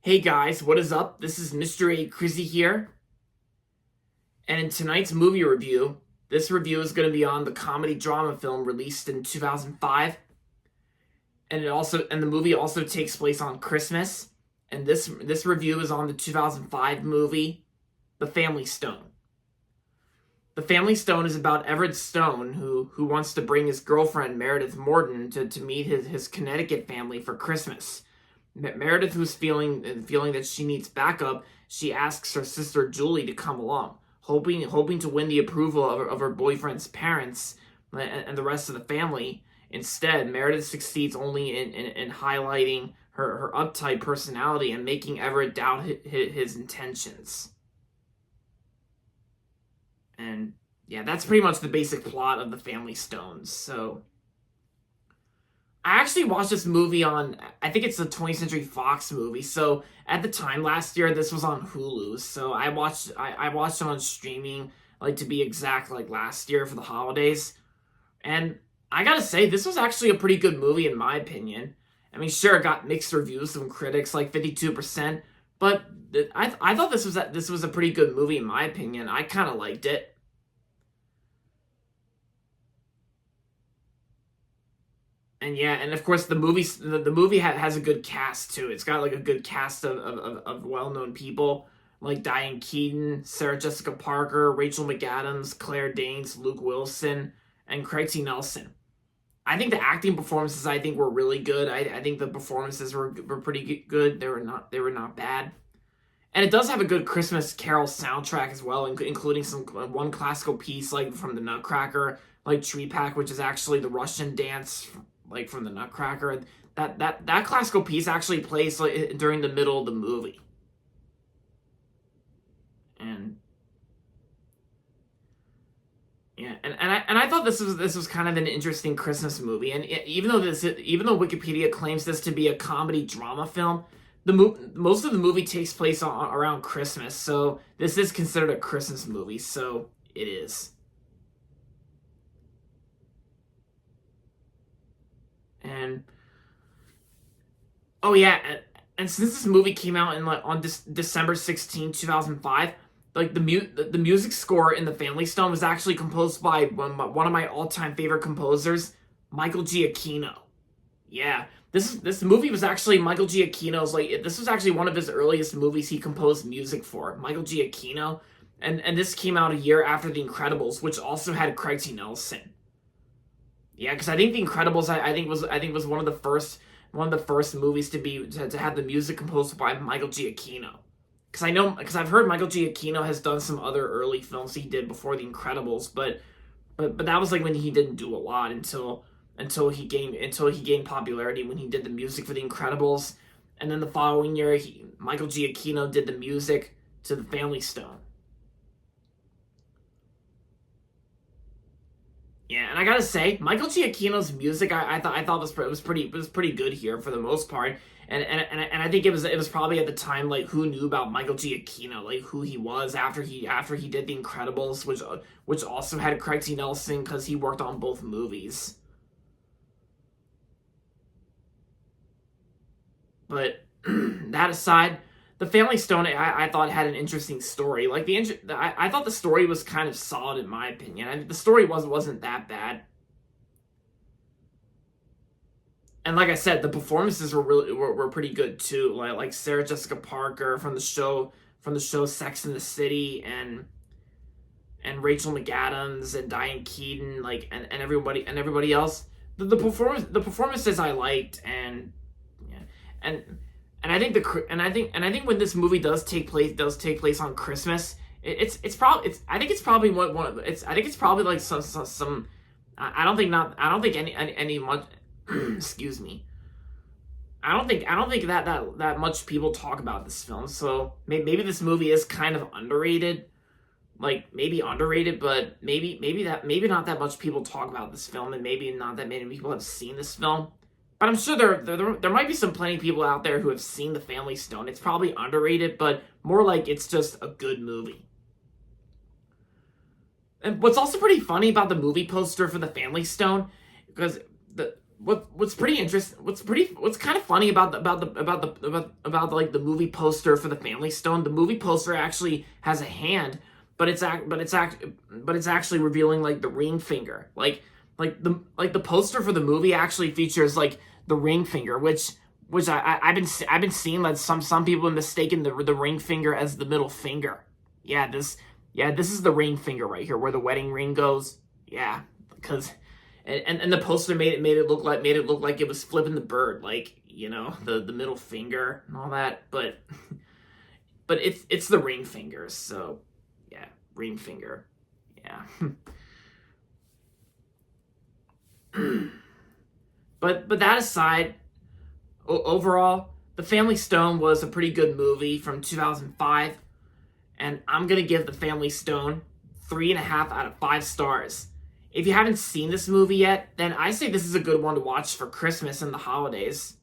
Hey guys, what is up? This is Mr. A. Crizzy here, and in tonight's movie review, this review is going to be on the comedy drama film released in 2005, and the movie also takes place on Christmas, and this review is on the 2005 movie The Family Stone. The Family Stone is about Everett Stone, who wants to bring his girlfriend Meredith Morton to meet his Connecticut family for Christmas. Meredith, who's feeling that she needs backup, she asks her sister Julie to come along, hoping to win the approval of her boyfriend's parents and the rest of the family. Instead, Meredith succeeds only in highlighting her uptight personality and making Everett doubt his intentions. And yeah, that's pretty much the basic plot of The Family Stones. So I actually watched this movie on, I think it's the 20th Century Fox movie. So at the time last year, this was on Hulu. So I watched it on streaming, like to be exact, like last year for the holidays. And I gotta say, this was actually a pretty good movie in my opinion. I mean, sure, it got mixed reviews from critics, like 52%, but I thought this was a pretty good movie in my opinion. I kind of liked it. And yeah, and of course the movie has a good cast too. It's got like a good cast of well known people like Diane Keaton, Sarah Jessica Parker, Rachel McAdams, Claire Danes, Luke Wilson, and Craig T. Nelson. I think the acting performances were really good. I think the performances were pretty good. They were not bad. And it does have a good Christmas Carol soundtrack as well, including some one classical piece like from the Nutcracker, like Tree Pack, which is actually the Russian dance like from the Nutcracker. That classical piece actually plays like during the middle of the movie, and yeah, and I thought this was kind of an interesting Christmas movie. And even though Wikipedia claims this to be a comedy drama film, most of the movie takes place around Christmas, so this is considered a Christmas movie. So it is. And oh yeah, and since this movie came out in like on December 16, 2005, like the music score in The Family Stone was actually composed by one of my all-time favorite composers, Michael Giacchino. Yeah, this movie was actually Michael Giacchino's, like this was actually one of his earliest movies he composed music for, Michael Giacchino. And this came out a year after The Incredibles, which also had Craig T. Nelson. Yeah, because I think The Incredibles, I think was one of the first movies to have the music composed by Michael Giacchino. Because I've heard Michael Giacchino has done some other early films he did before The Incredibles, but that was like when he didn't do a lot until he gained popularity when he did the music for The Incredibles, and then the following year Michael Giacchino did the music to The Family Stone. Yeah, and I gotta say, Michael Giacchino's music, I thought was pretty good here for the most part, and I think it was probably at the time like who knew about Michael Giacchino, like who he was after he did The Incredibles, which also had Craig T. Nelson because he worked on both movies. But that aside, The Family Stone, I thought had an interesting story. Like I thought the story was kind of solid in my opinion. The story wasn't that bad, and like I said, the performances were pretty good too. Like Sarah Jessica Parker from the show Sex and the City, and Rachel McAdams and Diane Keaton, like and everybody else. The performances I liked, yeah, and and I think when this movie does take place on Christmas, it's probably it's I think it's probably like some I don't think any much excuse me. I don't think that much people talk about this film. So maybe this movie is kind of underrated. Like maybe underrated, but maybe not that much people talk about this film, and maybe not that many people have seen this film. But I'm sure there might be some plenty of people out there who have seen The Family Stone. It's probably underrated, but more like it's just a good movie. And what's also pretty funny about the movie poster for The Family Stone, because what's pretty interesting, what's kind of funny about like the movie poster for the Family Stone. The movie poster actually has a hand, but it's actually revealing like the ring finger. The poster for the movie actually features like the ring finger, which I've been seeing that some people have mistaken the ring finger as the middle finger. This is the ring finger right here where the wedding ring goes. Yeah, because and the poster made it look like it was flipping the bird, like, you know, the middle finger and all that, but it's the ring finger. So yeah, ring finger. Yeah. But that aside, overall, The Family Stone was a pretty good movie from 2005, and I'm gonna give The Family Stone 3.5 out of 5 stars. If you haven't seen this movie yet, then I say this is a good one to watch for Christmas and the holidays.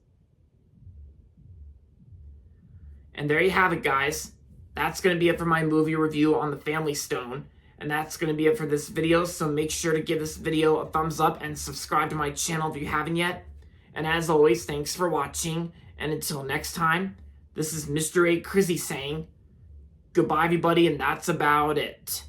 And there you have it, guys. That's going to be it for my movie review on The Family Stone. And that's going to be it for this video, so make sure to give this video a thumbs up and subscribe to my channel if you haven't yet. And as always, thanks for watching, and until next time, this is Mr. A. Crizzy saying, goodbye everybody, and that's about it.